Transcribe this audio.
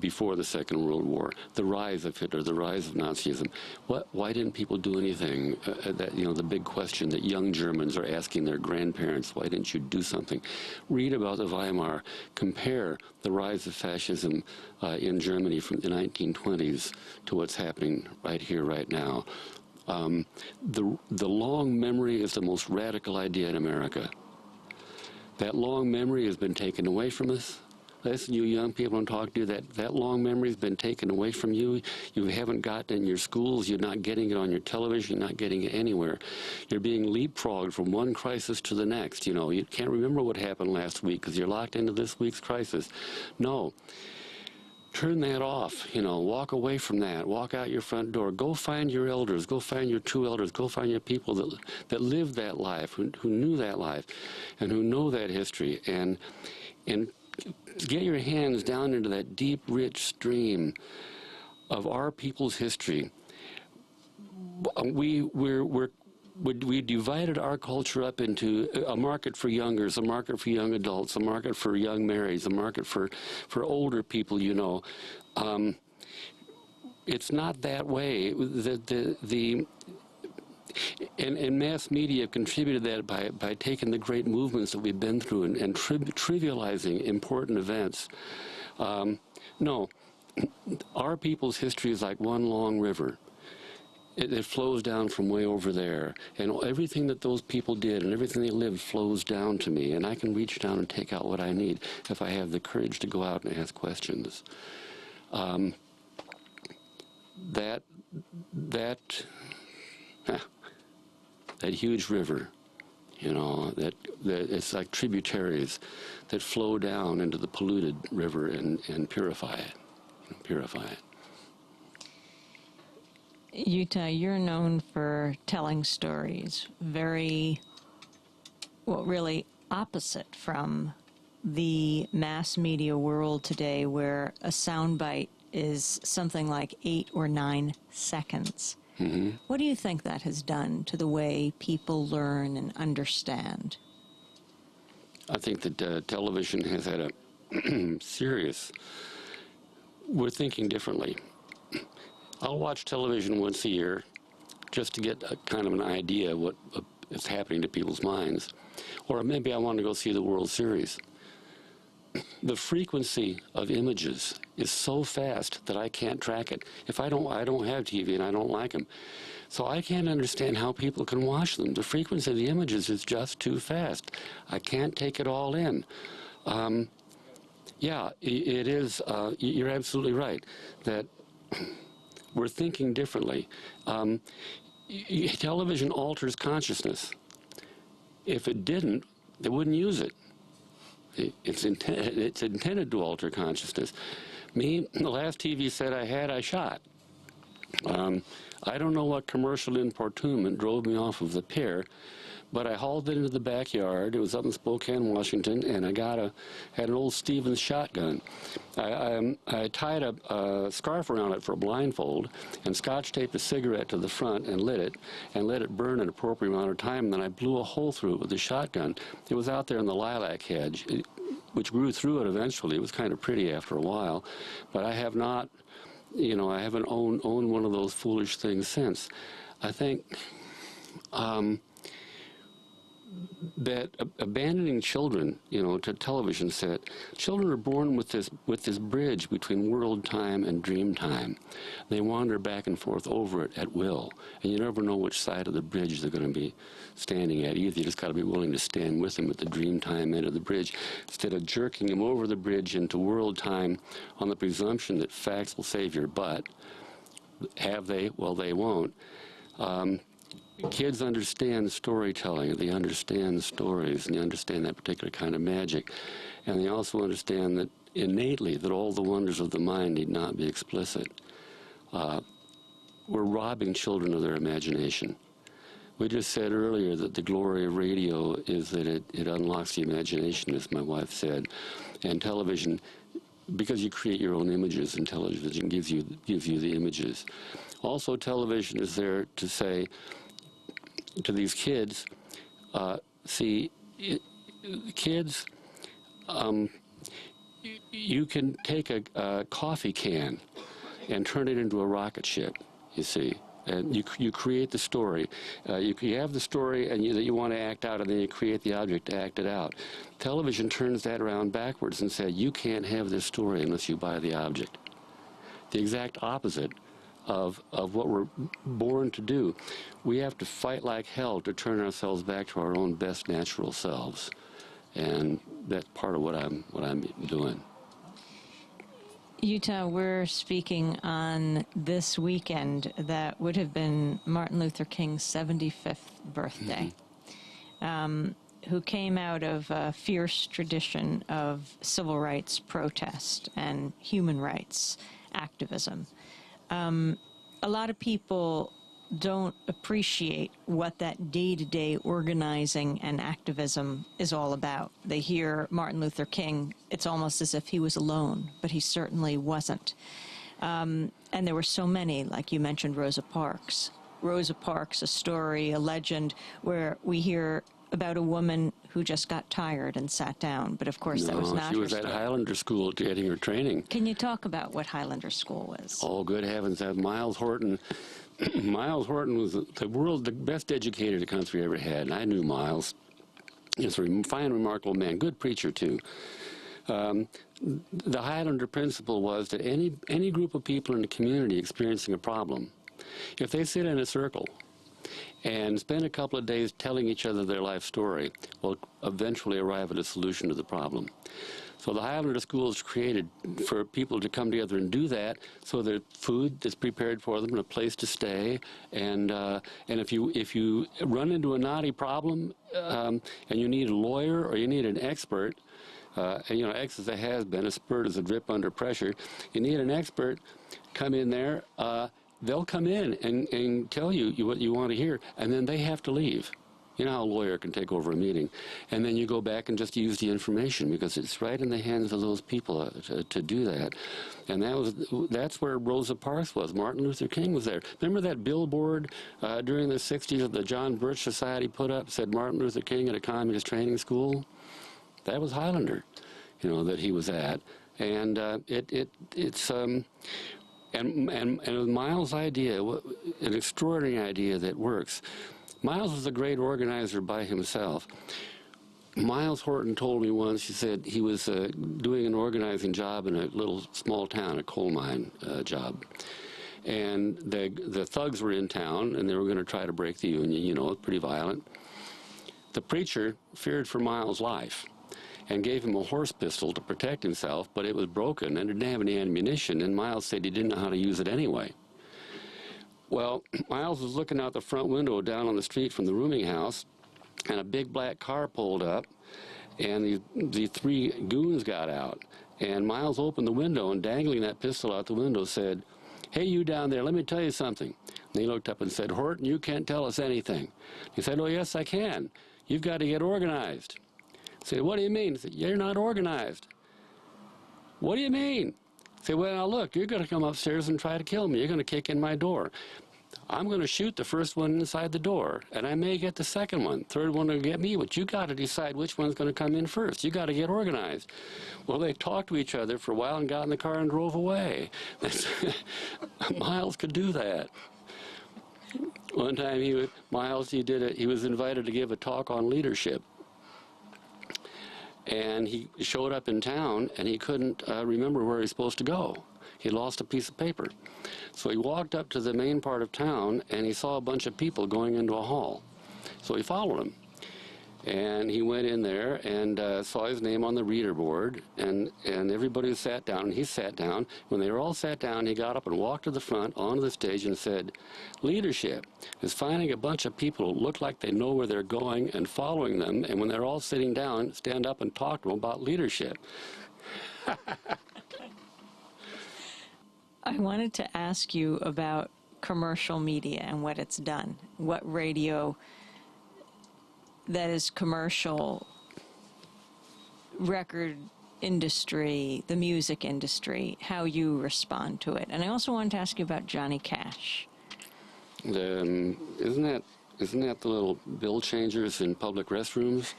before the Second World War, the rise of Hitler, the rise of Nazism. Why didn't people do anything? That, you know, the big question that young Germans are asking their grandparents, why didn't you do something? Read about the Weimar, compare the rise of fascism in Germany from the 1920s to what's happening right here, right now. The long memory is the most radical idea in America. That long memory has been taken away from us. Listen, you young people, I'm talking to you, that long memory has been taken away from you. You haven't gotten it in your schools. You're not getting it on your television. You're not getting it anywhere. You're being leapfrogged from one crisis to the next. You know, you can't remember what happened last week because you're locked into this week's crisis. No. Turn that off, you know, walk away from that, walk out your front door, go find your elders, go find your true elders, go find your people that lived that life, who knew that life, and who know that history, and get your hands down into that deep, rich stream of our people's history. We divided our culture up into a market for youngers, a market for young adults, a market for young marrieds, a market for older people, you know. It's not that way. And mass media contributed that by taking the great movements that we've been through and trivializing important events. No, our people's history is like one long river. It flows down from way over there, and everything that those people did and everything they lived flows down to me, and I can reach down and take out what I need if I have the courage to go out and ask questions. That huge river, you know, that it's like tributaries that flow down into the polluted river and purify it. Utah, you're known for telling stories very, well, really opposite from the mass media world today, where a soundbite is something like 8 or 9 seconds. Mm-hmm. What do you think that has done to the way people learn and understand? I think that television has had a serious, we're thinking differently. I'll watch television once a year just to get a kind of an idea of what is happening to people's minds. Or maybe I want to go see the World Series. The frequency of images is so fast that I can't track it. I don't have TV and I don't like them. So I can't understand how people can watch them. The frequency of the images is just too fast. I can't take it all in. Yeah, it is, you're absolutely right, that we're thinking differently. Television alters consciousness. If it didn't, they wouldn't use it. It's intended to alter consciousness. Me, the last TV set I had, I shot. I don't know what commercial importunment drove me off of the pier, but I hauled it into the backyard. It was up in Spokane, Washington, and I had an old Stevens shotgun. I tied a scarf around it for a blindfold and scotch taped a cigarette to the front and lit it burn an appropriate amount of time, and then I blew a hole through it with the shotgun. It was out there in the lilac hedge, which grew through it eventually. It was kind of pretty after a while, but I have not, you know, I haven't owned one of those foolish things since. I think that abandoning children, you know, to television set, children are born with this bridge between world time and dream time. They wander back and forth over it at will, and you never know which side of the bridge they're going to be standing at either. You just got to be willing to stand with them at the dream time end of the bridge, instead of jerking them over the bridge into world time on the presumption that facts will save your butt. Have they? Well, they won't. Kids understand storytelling, they understand stories, and they understand that particular kind of magic. And they also understand that innately that all the wonders of the mind need not be explicit. We're robbing children of their imagination. We just said earlier that the glory of radio is that it unlocks the imagination, as my wife said. And television, because you create your own images, and television gives you the images. Also, television is there to say to these kids, kids, you can take a coffee can and turn it into a rocket ship, you see. And you create the story. You have the story and that you want to act out, and then you create the object to act it out. Television turns that around backwards and says, you can't have this story unless you buy the object. The exact opposite of what we're born to do. We have to fight like hell to turn ourselves back to our own best natural selves. And that's part of what I'm doing. Utah, we're speaking on this weekend that would have been Martin Luther King's 75th birthday, who came out of a fierce tradition of civil rights protest and human rights activism. A lot of people don't appreciate what that day-to-day organizing and activism is all about. They hear Martin Luther King, it's almost as if he was alone, but he certainly wasn't. And there were so many, like you mentioned, Rosa Parks. Rosa Parks, a story, a legend, where we hear about a woman who just got tired and sat down, but of course that was not her story. She was at Highlander School getting her training. Can you talk about what Highlander School was? Oh, good heavens, Miles Horton. Miles Horton was the best educated the country ever had, and I knew Miles. He's a fine, remarkable man, good preacher, too. The Highlander principle was that any group of people in the community experiencing a problem, if they sit in a circle and spend a couple of days telling each other their life story, will eventually arrive at a solution to the problem. So the Highlander School is created for people to come together and do that, so that food is prepared for them and a place to stay. And if you run into a knotty problem and you need a lawyer or you need an expert, and you know, X is a has-been, a spurt is a drip under pressure. You need an expert, come in there. They'll come in and tell you what you want to hear, and then they have to leave. You know how a lawyer can take over a meeting. And then you go back and just use the information because it's right in the hands of those people to do that. And that's where Rosa Parks was. Martin Luther King was there. Remember that billboard during the 60s that the John Birch Society put up, said Martin Luther King at a communist training school? That was Highlander, you know, that he was at. And it's Miles' idea, an extraordinary idea that works. Miles was a great organizer by himself. Miles Horton told me once, he said he was doing an organizing job in a little small town, a coal mine job. And the thugs were in town, and they were going to try to break the union, you know, pretty violent. The preacher feared for Miles' life and gave him a horse pistol to protect himself, but it was broken and didn't have any ammunition, and Miles said he didn't know how to use it anyway. Well, Miles was looking out the front window down on the street from the rooming house, and a big black car pulled up, and the three goons got out. And Miles opened the window, and dangling that pistol out the window said, "Hey, you down there, let me tell you something." And he looked up and said, "Horton, you can't tell us anything." He said, "Oh, yes, I can. You've got to get organized." I said, "What do you mean?" He said, "You're not organized." "What do you mean?" I said, "Well, now look, you're going to come upstairs and try to kill me. You're going to kick in my door. I'm going to shoot the first one inside the door, and I may get the second one. Third one will get me, but you got to decide which one's going to come in first. You got to get organized." Well, they talked to each other for a while and got in the car and drove away. Miles could do that. One time, he was invited to give a talk on leadership. And he showed up in town, and he couldn't remember where he was supposed to go. He lost a piece of paper. So he walked up to the main part of town, and he saw a bunch of people going into a hall. So he followed them. And he went in there and saw his name on the reader board, and everybody sat down, and he sat down. When they were all sat down, he got up and walked to the front onto the stage and said, "Leadership is finding a bunch of people who look like they know where they're going and following them, and when they're all sitting down, stand up and talk to them about leadership." I wanted to ask you about commercial media and what it's done. What radio that is commercial, record industry, the music industry, how you respond to it. And I also wanted to ask you about Johnny Cash. Isn't that the little bill changers in public restrooms?